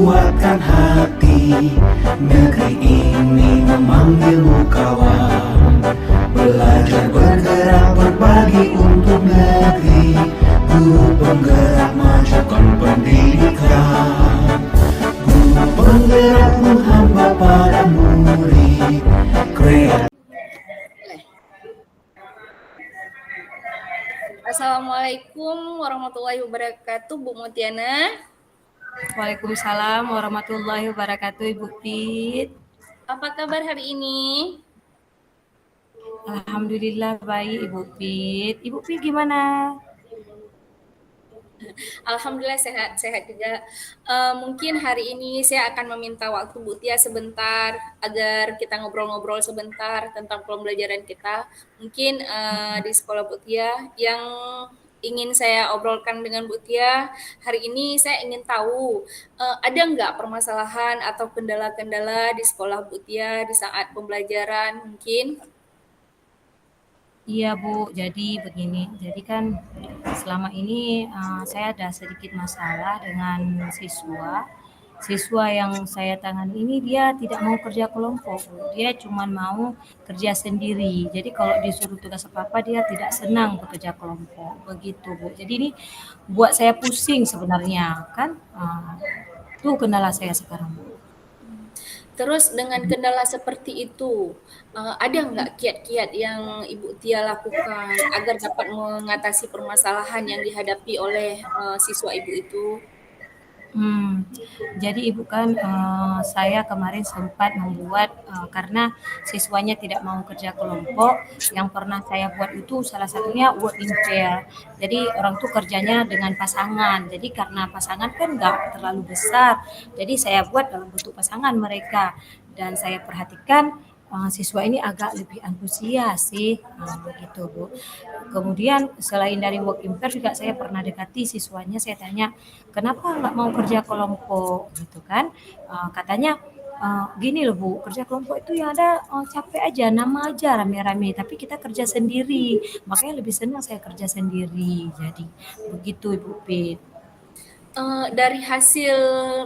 kuatkan hati. Negeri ini memanggilmu kawan. Belajar bergerak berbagi untuk negeri. Guru penggerak majukan pendidikan. Guru penggerak menghamba para murid. Kreatif. Assalamualaikum warahmatullahi wabarakatuh, Bu Mutiana. Waalaikumsalam warahmatullahi wabarakatuh, Ibu Pit. Apa kabar hari ini? Alhamdulillah baik, Ibu Pit. Ibu Pit gimana? Alhamdulillah sehat juga. Mungkin hari ini saya akan meminta waktu Bu Tia sebentar agar kita ngobrol-ngobrol sebentar tentang pembelajaran kita. Mungkin di sekolah Bu Tia yang ingin saya obrolkan dengan Bu Tia hari ini, saya ingin tahu ada nggak permasalahan atau kendala-kendala di sekolah Bu Tia di saat pembelajaran mungkin? Iya Bu, jadi begini. Jadi kan selama ini saya ada sedikit masalah dengan siswa. Siswa yang saya tangani ini dia tidak mau kerja kelompok, Bu. Dia cuma mau kerja sendiri. Jadi kalau disuruh tugas apa-apa dia tidak senang bekerja kelompok. Begitu Bu. Jadi ini buat saya pusing sebenarnya kan. Itu kendala saya sekarang Bu. Terus dengan kendala seperti itu, ada nggak kiat-kiat yang Ibu Tia lakukan agar dapat mengatasi permasalahan yang dihadapi oleh siswa Ibu itu? Jadi Ibu kan saya kemarin sempat membuat karena siswanya tidak mau kerja kelompok, yang pernah saya buat itu salah satunya working pair. Jadi orang tuh kerjanya dengan pasangan. Jadi karena pasangan kan nggak terlalu besar, jadi saya buat dalam bentuk pasangan mereka. Dan saya perhatikan siswa ini agak lebih antusias sih, gitu Bu. Kemudian selain dari working pair juga saya pernah dekati siswanya, saya tanya, kenapa nggak mau kerja kelompok gitu kan? Katanya gini loh Bu, kerja kelompok itu yang ada capek aja, nama aja rame-rame, tapi kita kerja sendiri, makanya lebih senang saya kerja sendiri. Jadi begitu Ibu Pit. Dari hasil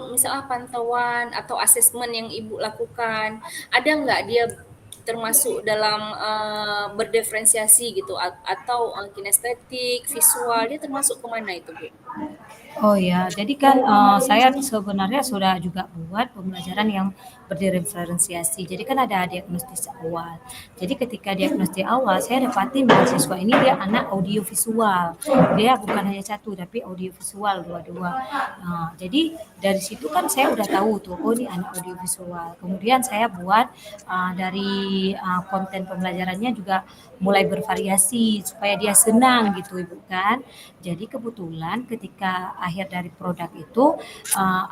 misalnya pantauan atau asesmen yang Ibu lakukan, ada nggak dia termasuk dalam berdiferensiasi gitu atau kinestetik, visual, dia termasuk kemana itu Bu? Oh ya, jadi kan saya sebenarnya sudah juga buat pembelajaran yang berdiferensiasi. Jadi kan ada diagnostis awal. Jadi ketika diagnostis awal, saya dapatin bahwa siswa ini dia anak audiovisual. Dia bukan hanya satu, tapi audiovisual dua-dua. Jadi dari situ kan saya udah tahu tuh, oh ini anak audiovisual. Kemudian saya buat dari konten pembelajarannya juga mulai bervariasi supaya dia senang gitu Ibu kan. Jadi kebetulan ketika akhir dari produk itu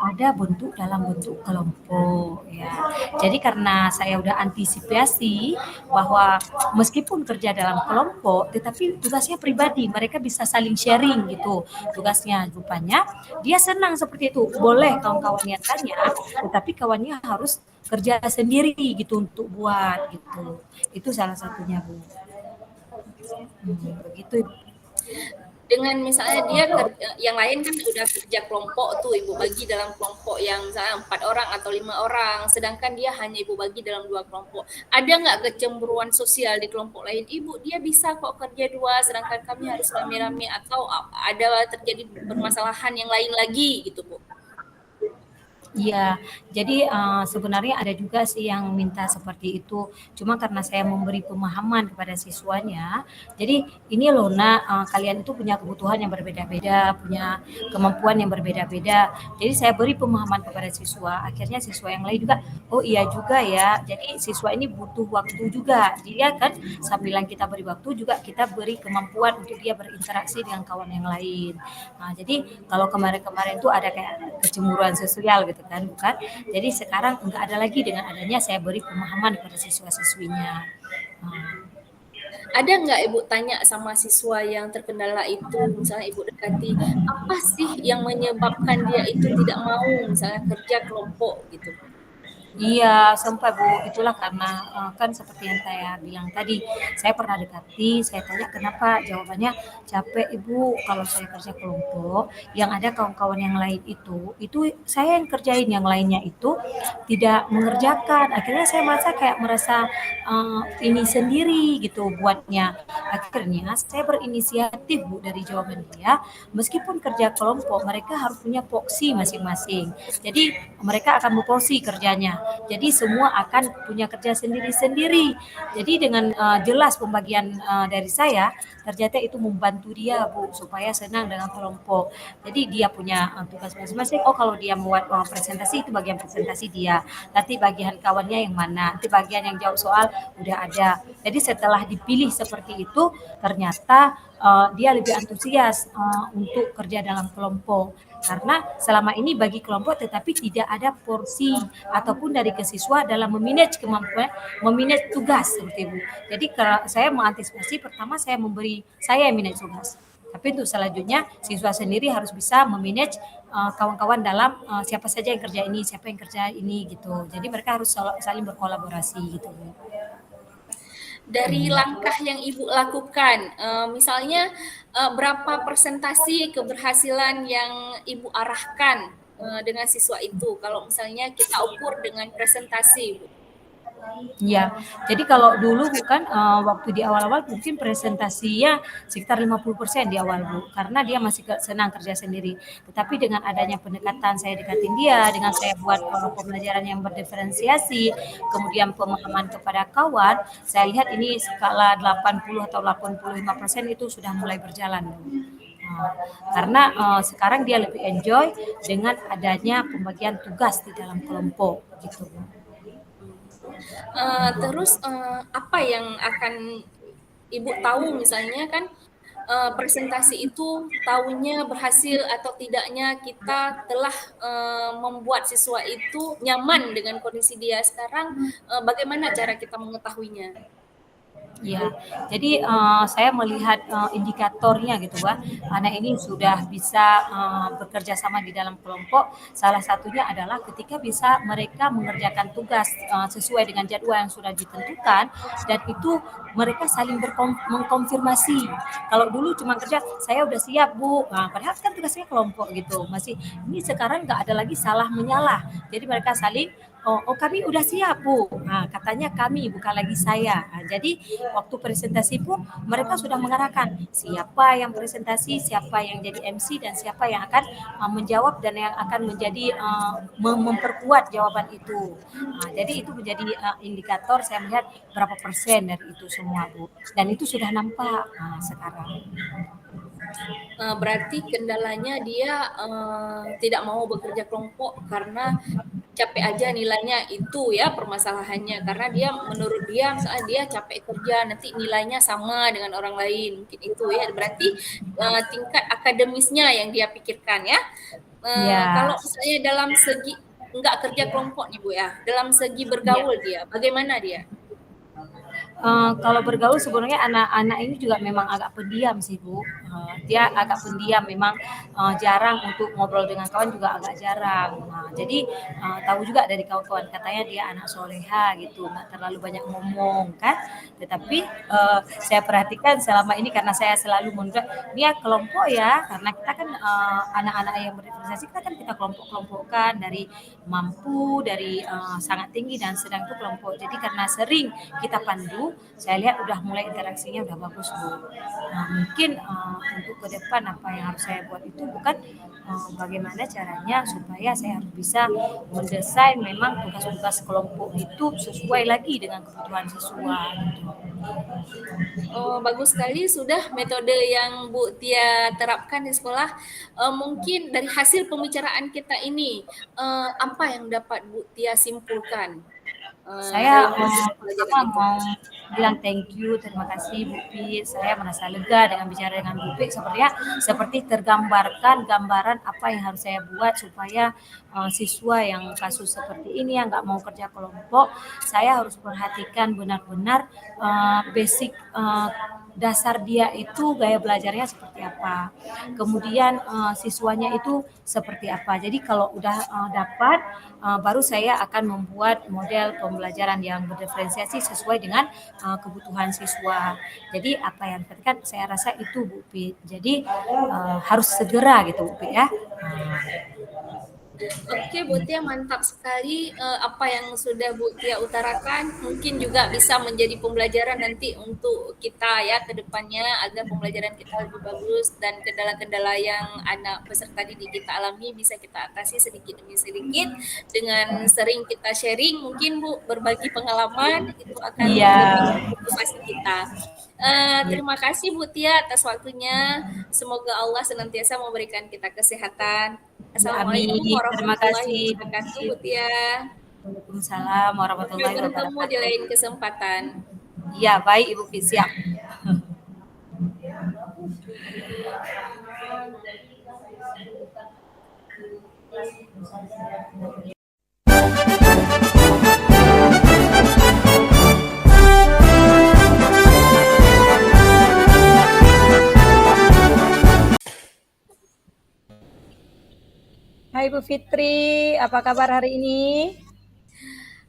ada bentuk dalam bentuk kelompok ya. Jadi karena saya udah antisipasi bahwa meskipun kerja dalam kelompok tetapi tugasnya pribadi, mereka bisa saling sharing gitu tugasnya. Rupanya dia senang seperti itu. Boleh kawan-kawannya tanya, tetapi kawannya harus kerja sendiri gitu untuk buat gitu. Itu salah satunya Bu. Begitu Ibu. Dengan misalnya dia yang lain kan udah kerja kelompok tuh Ibu bagi dalam kelompok yang misalnya 4 orang atau 5 orang, sedangkan dia hanya Ibu bagi dalam 2 kelompok. Ada nggak kecemburuan sosial di kelompok lain? Ibu dia bisa kok kerja 2 sedangkan kami harus rame-rame, atau ada terjadi permasalahan yang lain lagi gitu Bu? Iya, jadi sebenarnya ada juga sih yang minta seperti itu. Cuma karena saya memberi pemahaman kepada siswanya, jadi ini loh nak, kalian itu punya kebutuhan yang berbeda-beda, punya kemampuan yang berbeda-beda. Jadi saya beri pemahaman kepada siswa. Akhirnya siswa yang lain juga, oh iya juga ya. Jadi siswa ini butuh waktu juga. Dia kan sambilan kita beri waktu juga kita beri kemampuan untuk dia berinteraksi dengan kawan yang lain. Nah, jadi kalau kemarin-kemarin itu ada kayak kecemburuan sosial gitu kan, bukan. Jadi sekarang enggak ada lagi dengan adanya saya beri pemahaman kepada siswa-siswinya. Ada nggak Ibu tanya sama siswa yang terkendala itu, misalnya Ibu dekati, apa sih yang menyebabkan dia itu tidak mau misalnya kerja kelompok gitu? Iya, sempat Bu. Itulah karena kan seperti yang saya bilang tadi, saya pernah dekati, saya tanya kenapa, jawabannya capek Ibu kalau saya kerja kelompok, yang ada kawan-kawan yang lain itu saya yang kerjain, yang lainnya itu tidak mengerjakan. Akhirnya saya merasa ini sendiri gitu buatnya. Akhirnya saya berinisiatif Bu dari jawaban dia, meskipun kerja kelompok mereka harus punya porsi masing-masing. Jadi mereka akan berporsi kerjanya. Jadi semua akan punya kerja sendiri-sendiri. Jadi dengan jelas pembagian dari saya, ternyata itu membantu dia Bu supaya senang dengan kelompok. Jadi dia punya tugas masing-masing. Oh kalau dia membuat presentasi itu bagian presentasi dia. Nanti bagian kawannya yang mana. Nanti bagian yang jawab soal udah ada. Jadi setelah dipilih seperti itu, ternyata dia lebih antusias untuk kerja dalam kelompok karena selama ini bagi kelompok tetapi tidak ada porsi ataupun dari ke siswa dalam memanage kemampuan memanage tugas seperti itu. Jadi kalau saya mengantisipasi pertama saya yang manage tugas. Tapi untuk selanjutnya siswa sendiri harus bisa memanage kawan-kawan dalam siapa saja yang kerja ini, siapa yang kerja ini gitu. Jadi mereka harus saling berkolaborasi gitu. Dari langkah yang Ibu lakukan, misalnya berapa persentase keberhasilan yang Ibu arahkan dengan siswa itu? Kalau misalnya kita ukur dengan presentasi, Bu. Iya, jadi kalau dulu bukan waktu di awal-awal mungkin presentasinya sekitar 50% di awal Bu, karena dia masih senang kerja sendiri. Tetapi dengan adanya pendekatan saya dekatin dia, dengan saya buat pembelajaran yang berdiferensiasi, kemudian pemahaman kepada kawan, saya lihat ini skala 80 atau 85% itu sudah mulai berjalan Bu. Karena sekarang dia lebih enjoy dengan adanya pembagian tugas di dalam kelompok gitu Bu. Terus apa yang akan Ibu tahu misalnya kan presentasi itu tahunya berhasil atau tidaknya kita telah membuat siswa itu nyaman dengan kondisi dia sekarang, bagaimana cara kita mengetahuinya? Ya, jadi saya melihat indikatornya gitu Wah, anak ini sudah bisa bekerja sama di dalam kelompok. Salah satunya adalah ketika bisa mereka mengerjakan tugas sesuai dengan jadwal yang sudah ditentukan dan itu mereka saling mengkonfirmasi. Kalau dulu cuma kerja, saya udah siap Bu. Nah, padahal kan tugasnya kelompok gitu. Masih ini sekarang nggak ada lagi salah menyalah. Jadi mereka saling kami udah siap Bu. Nah, katanya kami bukan lagi saya. Nah, jadi waktu presentasi pun mereka sudah mengarahkan siapa yang presentasi, siapa yang jadi MC dan siapa yang akan menjawab dan yang akan menjadi memperkuat jawaban itu. Nah, jadi itu menjadi indikator saya melihat berapa persen dari itu semua Bu. Dan itu sudah nampak sekarang. Berarti kendalanya dia tidak mau bekerja kelompok karena capek aja nilainya itu ya permasalahannya karena dia menurut dia misalnya dia capek kerja nanti nilainya sama dengan orang lain mungkin itu ya berarti tingkat akademisnya yang dia pikirkan ya. Ya. Kalau misalnya dalam segi nggak kerja kelompok nih Bu ya dalam segi Ya. bergaul dia bagaimana dia? Kalau bergaul sebenarnya anak-anak ini juga memang agak pendiam sih Bu. Dia agak pendiam, memang jarang untuk ngobrol dengan kawan juga agak jarang. Jadi tahu juga dari kawan-kawan katanya dia anak soleha gitu, nggak terlalu banyak ngomong kan. Tetapi saya perhatikan selama ini karena saya selalu menunjuk dia kelompok ya, karena kita kan anak-anak yang berinvestasi kita kelompok-kelompokkan dari mampu, dari sangat tinggi dan sedang itu kelompok. Jadi karena sering kita pandu, saya lihat udah mulai interaksinya udah bagus Bu. Nah, mungkin untuk ke depan apa yang harus saya buat itu bukan bagaimana caranya supaya saya harus bisa mendesain memang tugas-tugas kelompok itu sesuai lagi dengan kebutuhan siswa. Oh, bagus sekali sudah metode yang Bu Tia terapkan di sekolah. Mungkin dari hasil pembicaraan kita ini, apa yang dapat Bu Tia simpulkan Saya dalam proses pembelajaran pertama itu? mau bilang thank you, terima kasih Bu Pi. Saya merasa lega dengan bicara dengan Bu Pi. Seperti tergambarkan gambaran apa yang harus saya buat supaya siswa yang kasus seperti ini yang nggak mau kerja kelompok, saya harus perhatikan benar-benar basic dasar dia itu gaya belajarnya seperti apa, kemudian siswanya itu seperti apa. Jadi kalau udah dapat, baru saya akan membuat model pembelajaran yang berdiferensiasi sesuai dengan kebutuhan siswa. Jadi apa yang dikatakan saya rasa itu Bu Pi. Jadi harus segera gitu Bu Pi ya. Oke, Bu Tia, mantap sekali apa yang sudah Bu Tia utarakan. Mungkin juga bisa menjadi pembelajaran nanti untuk kita ya ke depannya agar pembelajaran kita lebih bagus dan kendala-kendala yang anak peserta didik kita alami bisa kita atasi sedikit demi sedikit dengan sering kita sharing. Mungkin Bu berbagi pengalaman itu akan Iya. lebih motivasi kita. Terima kasih Bu Tia atas waktunya. Semoga Allah senantiasa memberikan kita kesehatan. Ya, Assalamualaikum amin. Terima warahmatullahi kasih Bu wabarakatuh, Pi. Bu Tia. Waalaikumsalam Sampai warahmatullahi bertemu di wabarakatuh. lain kesempatan. Iya, baik Ibu Pi, siap. Hai Bu Fitri, apa kabar hari ini?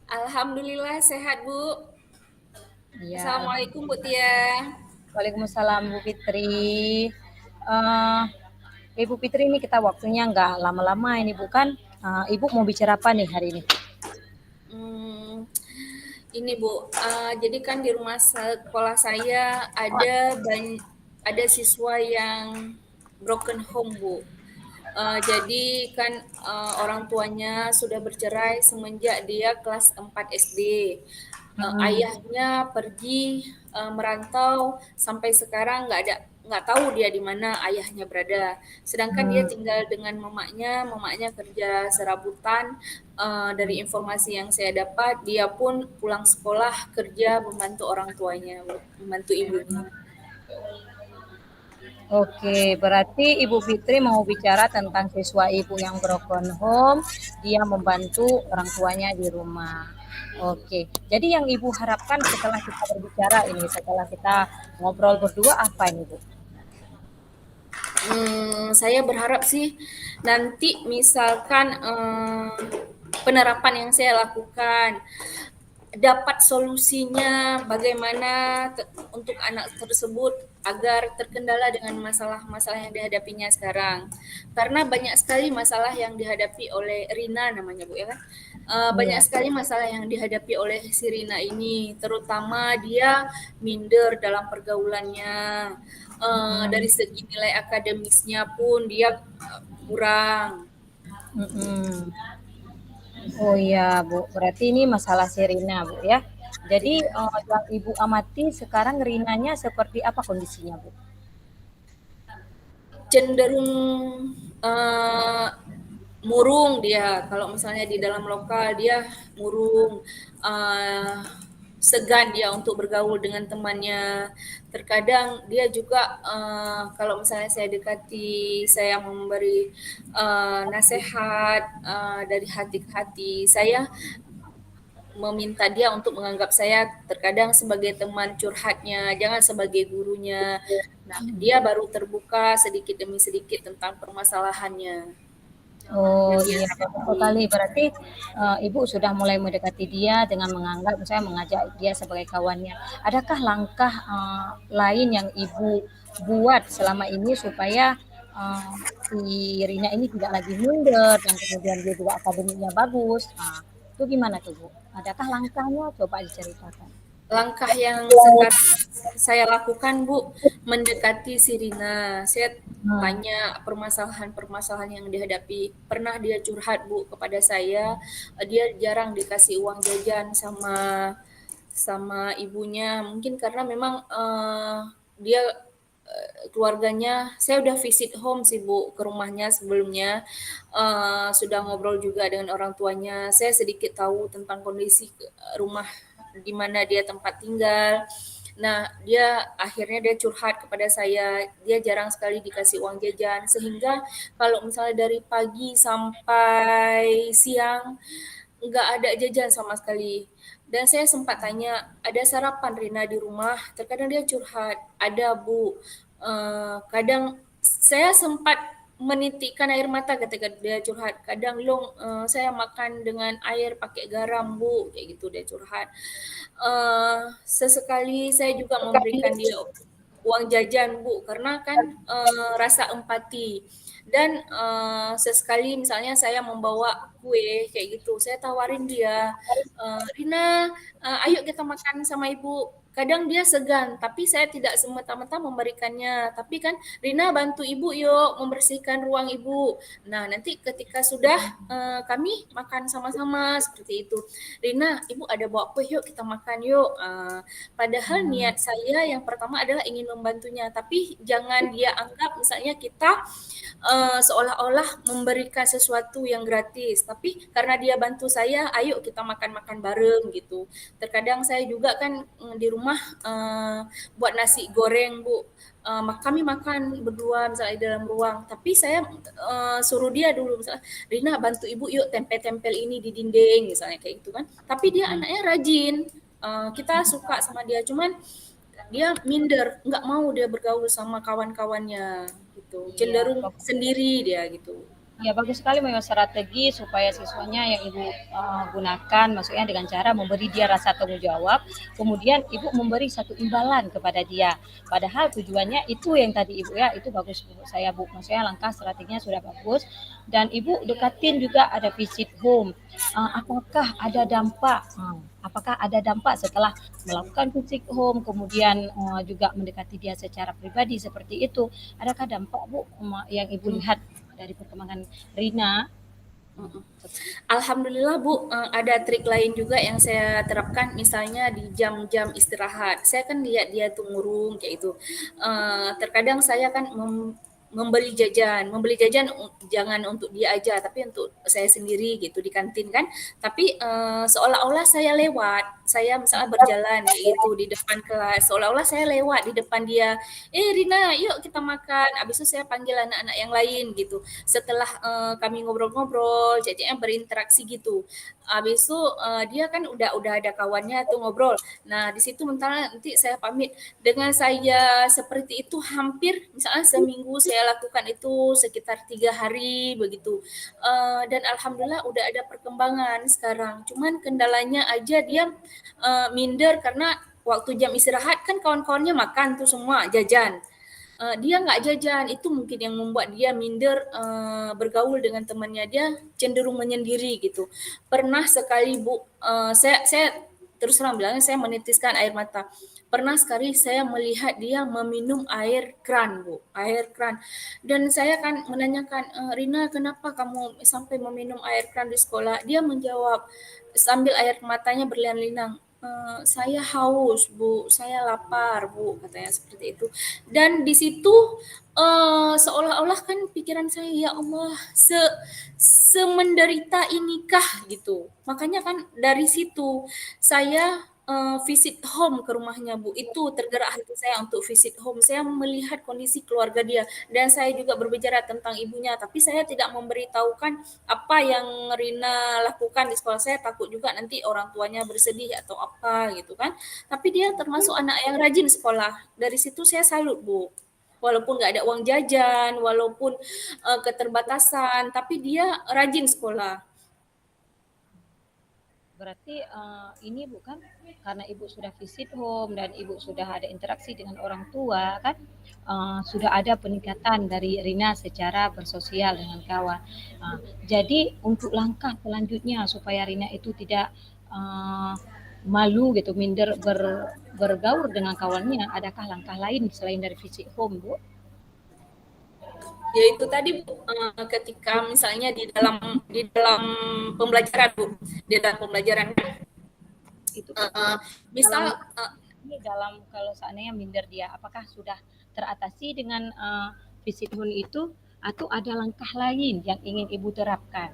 Alhamdulillah sehat, Bu. Iya, Assalamualaikum, Bu Tia. Waalaikumsalam Bu Fitri. Eh, Ibu Fitri ini kita waktunya nggak lama-lama ini bukan? Ibu mau bicara apa nih hari ini? Hmm, ini Bu, jadi kan di rumah sekolah saya ada siswa yang broken home, Bu. Jadi kan orang tuanya sudah bercerai semenjak dia kelas 4 SD. Ayahnya pergi merantau sampai sekarang nggak tahu dia di mana ayahnya berada. Sedangkan dia tinggal dengan mamanya kerja serabutan. Dari informasi yang saya dapat, dia pun pulang sekolah kerja membantu orang tuanya, membantu ibunya. Oke, berarti Ibu Fitri mau bicara tentang siswa Ibu yang broken home, dia membantu orang tuanya di rumah. Oke, jadi yang Ibu harapkan setelah kita berbicara ini, setelah kita ngobrol berdua apa ini Bu? Saya berharap sih nanti misalkan penerapan yang saya lakukan dapat solusinya bagaimana untuk anak tersebut agar terkendala dengan masalah-masalah yang dihadapinya sekarang. Karena banyak sekali masalah yang dihadapi oleh Rina namanya Bu ya kan. Banyak Iya. sekali masalah yang dihadapi oleh si Rina ini, terutama dia minder dalam pergaulannya. Dari segi nilai akademisnya pun dia kurang. Mm-mm. Oh iya Bu, berarti ini masalah si Rina Bu ya. Jadi yang Ibu amati sekarang Rinanya seperti apa kondisinya Bu? Cenderung uh, murung dia. Kalau misalnya di dalam lokal dia murung, segan dia untuk bergaul dengan temannya. Terkadang dia juga kalau misalnya saya dekati, saya memberi nasihat dari hati ke hati. Saya meminta dia untuk menganggap saya terkadang sebagai teman curhatnya, jangan sebagai gurunya. Nah, dia baru terbuka sedikit demi sedikit tentang permasalahannya. Oh Yang dia iya, bagus hadapi. sekali. Berarti Ibu sudah mulai mendekati dia dengan menganggap, misalnya mengajak dia sebagai kawannya. Adakah langkah lain yang Ibu buat selama ini supaya si Rina ini tidak lagi minder dan kemudian dia juga akademiknya bagus? Itu gimana tuh Bu? Adakah langkahnya? Coba diceritakan. Langkah yang sekarang saya lakukan, Bu, mendekati si Rina. Saya Hmm. tanya permasalahan-permasalahan yang dihadapi. Pernah dia curhat, Bu, kepada saya, dia jarang dikasih uang jajan sama sama ibunya. Mungkin karena memang dia keluarganya, saya udah visit home sih Bu ke rumahnya sebelumnya, sudah ngobrol juga dengan orang tuanya. Saya sedikit tahu tentang kondisi rumah di mana dia tempat tinggal. Nah, akhirnya dia curhat kepada saya, dia jarang sekali dikasih uang jajan, sehingga kalau misalnya dari pagi sampai siang nggak ada jajan sama sekali. Dan saya sempat tanya, ada sarapan Rina di rumah? Terkadang dia curhat, ada Bu. Kadang saya sempat menitikkan air mata ketika dia curhat. Kadang Long, saya makan dengan air pakai garam Bu, kayak gitu dia curhat. Sesekali saya juga memberikan dia uang jajan Bu, karena kan rasa empati. Dan sesekali misalnya saya membawa kue kayak gitu, saya tawarin dia, Rina, ayo kita makan sama ibu. Kadang dia segan, tapi saya tidak semata-mata memberikannya. Tapi kan, Rina bantu ibu yuk membersihkan ruang ibu. Nah, nanti ketika sudah kami makan sama-sama seperti itu. Rina, ibu ada bawa kue yuk kita makan yuk. Padahal niat saya yang pertama adalah ingin membantunya, tapi jangan dia anggap misalnya kita seolah-olah memberikan sesuatu yang gratis, tapi karena dia bantu saya, ayo kita makan-makan bareng gitu. Terkadang saya juga kan di rumah buat nasi goreng Bu, kami makan berdua misalnya di dalam ruang, tapi saya suruh dia dulu misalnya, Rina bantu ibu yuk tempel-tempel ini di dinding misalnya kayak gitu kan. Tapi dia anaknya rajin, kita suka sama dia, cuman dia minder, nggak mau dia bergaul sama kawan-kawannya gitu, Iya, cenderung sendiri dia gitu. ya bagus sekali memang strategi supaya siswanya yang ibu gunakan, maksudnya dengan cara memberi dia rasa tanggung jawab, kemudian ibu memberi satu imbalan kepada dia. Padahal tujuannya itu yang tadi ibu ya, itu bagus menurut saya Bu. Maksudnya langkah strateginya sudah bagus dan ibu dekatin juga ada visit home. Apakah ada dampak? Apakah ada dampak setelah melakukan visit home, kemudian juga mendekati dia secara pribadi seperti itu? Adakah dampak Bu yang ibu lihat dari perkembangan Rina? Alhamdulillah Bu, ada trik lain juga yang saya terapkan, misalnya di jam-jam istirahat. Saya kan lihat dia tuh ngurung kayak itu. Terkadang saya kan membeli jajan jangan untuk dia aja, tapi untuk saya sendiri gitu di kantin kan. Tapi seolah-olah saya lewat, saya misalnya berjalan itu di depan kelas, seolah-olah saya lewat di depan dia. Rina, yuk kita makan. Habis itu saya panggil anak-anak yang lain gitu. Setelah kami ngobrol-ngobrol, ceceknya berinteraksi gitu. Habis itu dia kan udah ada kawannya tuh ngobrol. Nah, di situ mentara nanti saya pamit. Dengan saya seperti itu hampir misalnya seminggu saya lakukan itu sekitar 3 hari begitu. Dan alhamdulillah udah ada perkembangan sekarang. Cuman kendalanya aja dia minder karena waktu jam istirahat kan kawan-kawannya makan tuh semua jajan. Dia nggak jajan, itu mungkin yang membuat dia minder bergaul dengan temannya, dia cenderung menyendiri gitu. Pernah sekali Bu, saya terus terang bilangnya saya menitiskan air mata. Pernah sekali saya melihat dia meminum air kran Bu, air kran. Dan saya kan menanyakan, Rina kenapa kamu sampai meminum air kran di sekolah? Dia menjawab sambil air matanya berlinang-linang, saya haus Bu, saya lapar Bu, katanya seperti itu. Dan di situ seolah-olah kan pikiran saya, ya Allah, semenderita inikah gitu. Makanya kan dari situ saya visit home ke rumahnya Bu. Itu tergerak hati saya untuk visit home. Saya melihat kondisi keluarga dia dan saya juga berbicara tentang ibunya, tapi saya tidak memberitahukan apa yang Rina lakukan di sekolah. Saya takut juga nanti orang tuanya bersedih atau apa gitu kan. Tapi dia termasuk anak yang rajin sekolah. Dari situ saya salut Bu. Walaupun nggak ada uang jajan, walaupun keterbatasan, tapi dia rajin sekolah. Berarti ini bukan karena ibu sudah visit home dan ibu sudah ada interaksi dengan orang tua kan, sudah ada peningkatan dari Rina secara bersosial dengan kawan. Jadi untuk langkah selanjutnya supaya Rina itu tidak malu gitu, minder bergaul dengan kawannya, adakah langkah lain selain dari visit home Bu? Ya itu tadi Bu, ketika misalnya di dalam pembelajaran Bu, di dalam pembelajaran kan, Itu misal dalam ini dalam kalau seandainya minder dia, apakah sudah teratasi dengan visit home itu atau ada langkah lain yang ingin ibu terapkan?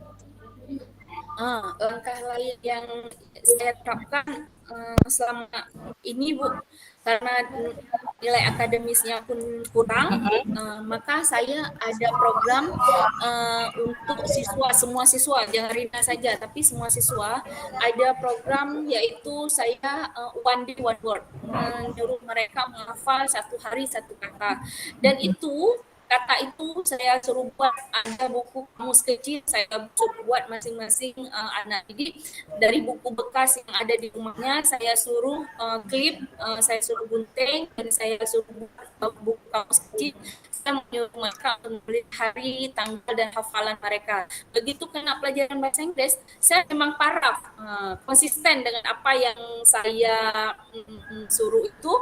langkah lain yang saya terapkan selama ini Bu, karena nilai akademisnya pun kurang, maka saya ada program untuk semua siswa, jangan Rina saja, tapi semua siswa ada program yaitu saya one day one word, menyuruh mereka menghafal satu hari satu kata, dan itu kata itu saya suruh buat, ada buku kamus kecil saya suruh buat masing-masing anak. Jadi dari buku bekas yang ada di rumahnya saya suruh klip, saya suruh gunting, dan saya suruh buat buku kamus kecil. Saya menyuruh mereka untuk menulis hari, tanggal, dan hafalan mereka. Begitu kena pelajaran bahasa Inggris, saya memang paraf, konsisten dengan apa yang saya suruh itu.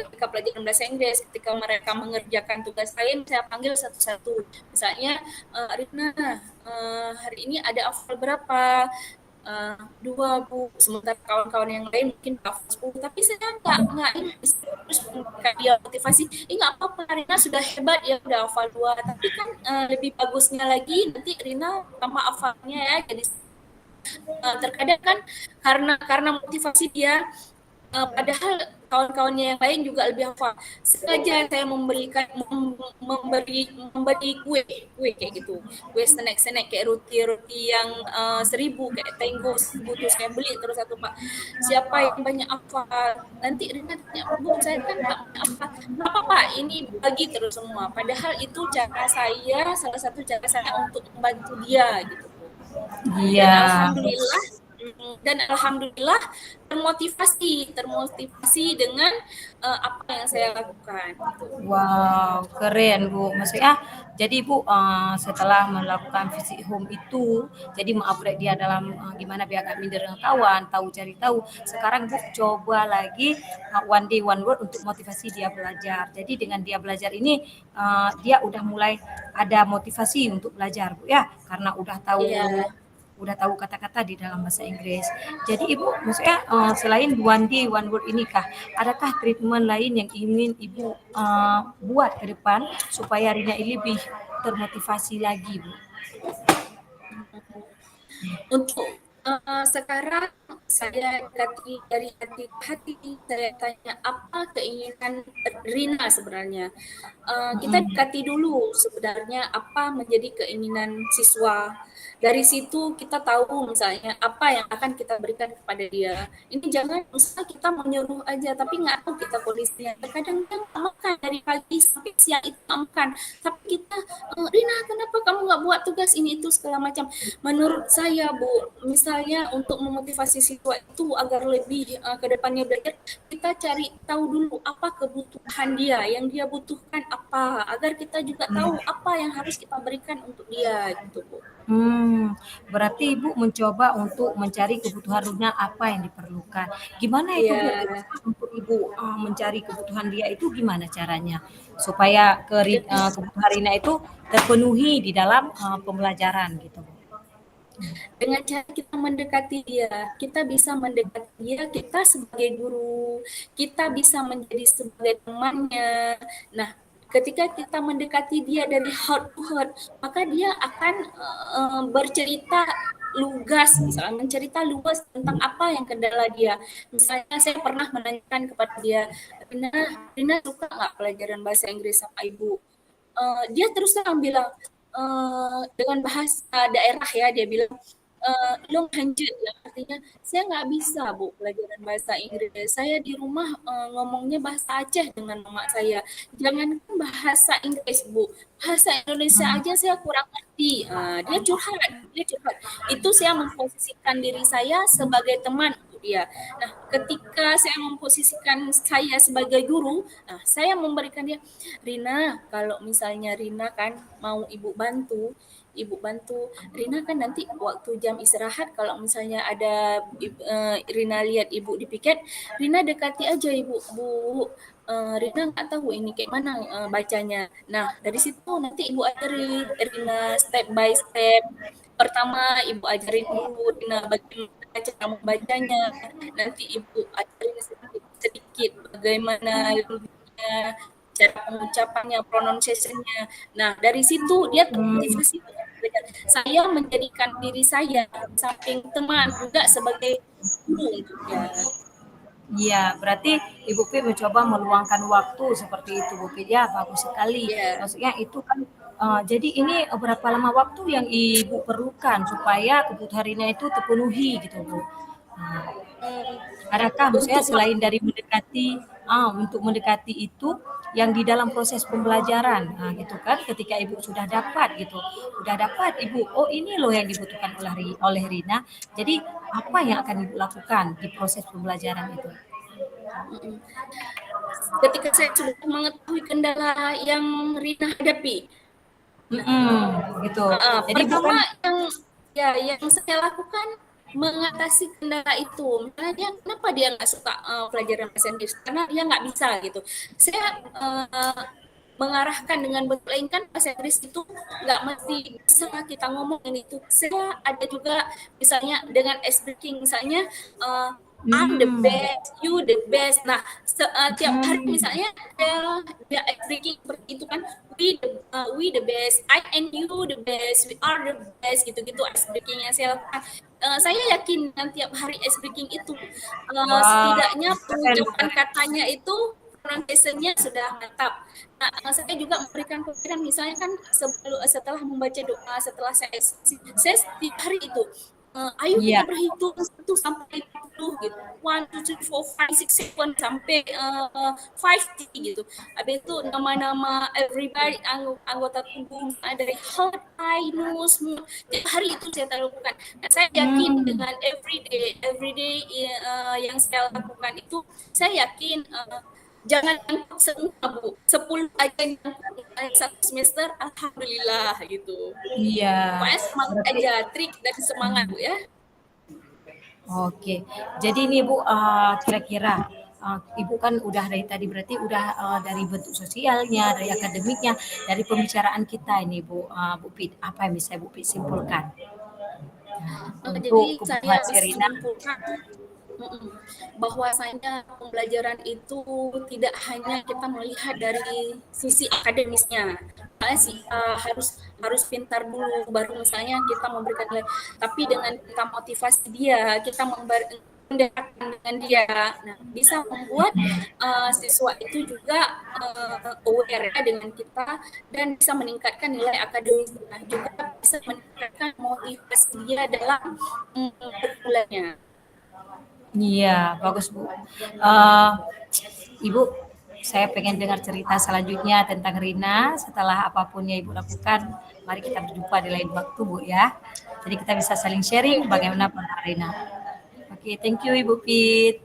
Ketika pelajaran bahasa Inggris, ketika mereka mengerjakan tugas saya panggil satu-satu. Misalnya, Rina, hari ini ada hafal berapa? 2 Bu, sementara kawan-kawan yang lain mungkin hafal 10, tapi saya nggak ini terus dia motivasi, nggak apa-apa, Rina sudah hebat ya udah hafal 2, tapi kan lebih bagusnya lagi nanti Rina tambah hafalnya ya. Jadi terkadang kan karena motivasi dia, padahal kawan-kawannya yang lain juga lebih hafal. Sengaja saya memberi kue kayak gitu, kue snack kayak roti yang 1.000 kayak Tenggo 1.000 tuh saya beli terus satu, Pak. Siapa yang banyak hafal? Nanti Rina tanya, Bu, saya kan nggak banyak hafal. Kenapa, Pak? Ini bagi terus semua. Padahal itu salah satu cara saya untuk membantu dia gitu. Iya. Dan alhamdulillah termotivasi dengan apa yang saya lakukan. Wow, keren Bu. Maksudnya, jadi Bu setelah melakukan visit home itu, jadi mengupgrade dia dalam gimana biar gak minder dengan kawan, cari tahu. Sekarang Bu coba lagi one day one word untuk motivasi dia belajar. Jadi dengan dia belajar ini, dia udah mulai ada motivasi untuk belajar Bu ya, karena udah tahu kata-kata di dalam bahasa Inggris. Jadi Ibu, maksudnya selain one day one word ini kah, adakah treatment lain yang ingin Ibu buat ke depan supaya Rina ini lebih termotivasi lagi, Bu? Untuk sekarang saya dari hati saya tanya apa keinginan Rina sebenarnya. Kita dekati dulu sebenarnya apa menjadi keinginan siswa. Dari situ kita tahu misalnya apa yang akan kita berikan kepada dia. Ini jangan usah kita menyuruh aja tapi nggak tahu kita kondisinya. Terkadang dia makan dari pagi sampai siang itu makan. Tapi kita, Rina kenapa kamu nggak buat tugas ini itu segala macam. Menurut saya Bu, misalnya untuk memotivasi siswa itu agar lebih ke depannya belajar, kita cari tahu dulu apa kebutuhan dia, yang dia butuhkan apa, agar kita juga tahu apa yang harus kita berikan untuk dia gitu Bu. Berarti Ibu mencoba untuk mencari kebutuhan Rina apa yang diperlukan. Gimana itu Bu? Untuk Ibu mencari kebutuhan dia itu gimana caranya? Supaya kebutuhan Rina itu terpenuhi di dalam pembelajaran gitu Bu. Dengan cara kita mendekati dia, kita bisa mendekati dia, kita sebagai guru, kita bisa menjadi sebagai temannya. Nah, ketika kita mendekati dia dari heart to heart, maka dia akan bercerita lugas, misalnya mencerita luas tentang apa yang kendala dia. Misalnya saya pernah menanyakan kepada dia, Rina suka nggak pelajaran bahasa Inggris sama Ibu? Dia terus terang bilang, dengan bahasa daerah ya, dia bilang, long lanjut ya, artinya saya nggak bisa Bu pelajaran bahasa Inggris, saya di rumah ngomongnya bahasa Aceh dengan mama saya, jangankan bahasa Inggris Bu, bahasa Indonesia aja saya kurang ngerti. Dia curhat, itu saya memposisikan diri saya sebagai teman untuk dia. Nah, ketika saya memposisikan saya sebagai guru, saya memberikan dia, Rina, kalau misalnya Rina kan mau Ibu bantu, Rina kan nanti waktu jam istirahat kalau misalnya ada Rina lihat Ibu di piket, Rina dekati aja Ibu, Bu, Rina nggak tahu ini kayak mana bacanya. Nah, dari situ nanti Ibu ajari Rina step by step. Pertama Ibu ajarin dulu Rina bagaimana cara membacanya, nanti Ibu ajarin sedikit bagaimana cara pengucapannya, pronunciation-nya. Nah, dari situ dia termotivasi. Saya menjadikan diri saya samping teman juga sebagai guru untuk dia. Iya, berarti Ibu Pi mencoba meluangkan waktu seperti itu, Bu Pi. Ya, bagus sekali. Ya. Maksudnya itu kan, jadi ini berapa lama waktu yang Ibu perlukan supaya kebutuhan Rina itu terpenuhi gitu, Bu? Nah, Hmm, adakah maksudnya untuk selain dari mendekati untuk mendekati itu yang di dalam proses pembelajaran, nah gitu kan, ketika Ibu sudah dapat gitu, udah dapat Ibu, oh ini loh yang dibutuhkan oleh Rina, jadi apa yang akan Ibu lakukan di proses pembelajaran itu? mm, ketika saya sudah mengetahui kendala yang Rina hadapi, Gitu. Jadi pertama bukan yang saya lakukan mengatasi kendala itu. Misalnya kenapa dia nggak suka pelajaran bahasa Inggris? Karena dia nggak bisa gitu. Saya mengarahkan dengan bentuk lain, kan bahasa Inggris itu nggak mesti bisa kita ngomongin itu. Saya ada juga misalnya dengan ice breaking, misalnya uh, I'm the mmm, best, you the best. Nah, tiap hari mmm, misalnya dia ice breaking seperti itu kan, we the best, I and you the best, we are the best, gitu-gitu ice breaking yang saya lakukan. Saya yakin dengan tiap hari ice breaking itu wah, setidaknya keren pengucapan keren. katanya itu pronunciation-nya sudah mantap. Nah, saya juga memberikan pelajaran misalnya kan setelah membaca doa, setelah saya setiap hari itu ayo kita Iya, berhitung 1 sampai 10 gitu. 1, 2, 3, 4, 5, 6, 7 sampai 50 gitu. Habis itu nama-nama everybody anggota tubuh dari heart, eye, nose, mouth. Tiap hari itu saya lakukan. Nah, saya yakin mmm, dengan everyday yang saya lakukan itu, saya yakin jangan nyangkut semua Bu, 10 aja nyangkut satu semester, alhamdulillah gitu. iya, Pokoknya semangat berarti aja, trik dan semangat Bu ya. oke. Jadi ini Bu, kira-kira, Ibu kan udah dari tadi berarti udah, dari bentuk sosialnya, dari akademiknya, dari pembicaraan kita ini Bu, Bu Pit, apa yang bisa Bu Pit simpulkan? Nah, Jadi untuk saya kebutuhan si bisa Rina. menyimpulkan bahwasanya pembelajaran itu tidak hanya kita melihat dari sisi akademisnya, harus harus pintar dulu baru misalnya kita memberikan nilai, tapi dengan kita motivasi dia, kita mendekatkan dengan dia, nah bisa membuat siswa itu juga aware ya dengan kita dan bisa meningkatkan nilai akademisnya, juga bisa meningkatkan motivasi dia dalam berkuliahnya. Iya, bagus Bu. Eh, Ibu, saya pengen dengar cerita selanjutnya tentang Rina setelah apapun yang Ibu lakukan. Mari kita berjumpa di lain waktu Bu ya. Jadi kita bisa saling sharing Oke. bagaimana tentang Rina. Oke, thank you Ibu Pit.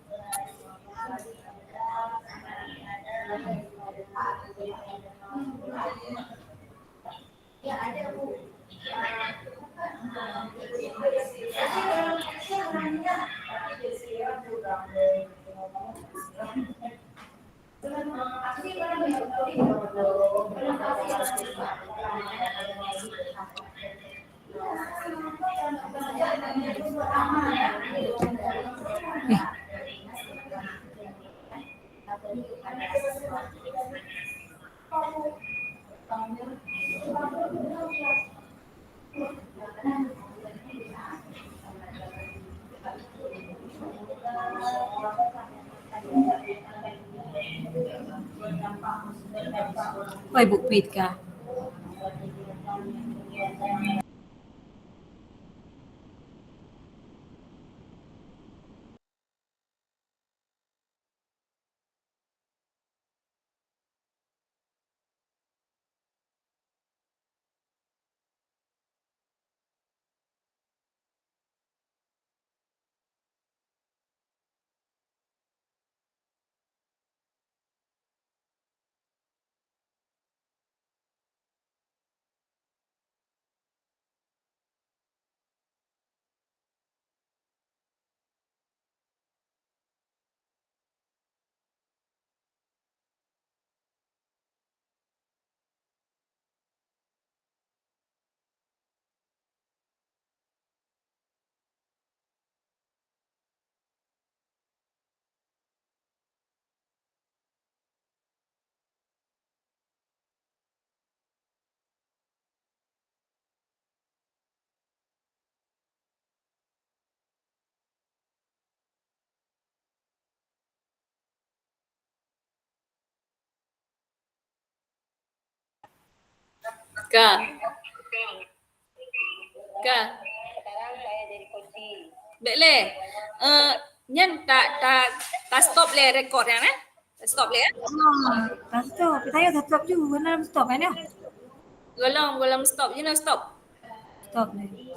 Oh Ibu Pit kah? Kak, Kak. Sekarang saya jadi kunci. Baik le. Nyan tak stop le record ya, Tak stop le ya. Tak stop. Saya tak stop juga. Dalam stop kan ya? Golong stop, stop. Stop ni.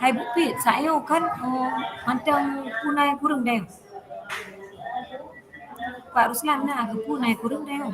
Hai bukit saya kan macam punai kurang dah. Pak Ruslan nak ke punai kurang dah.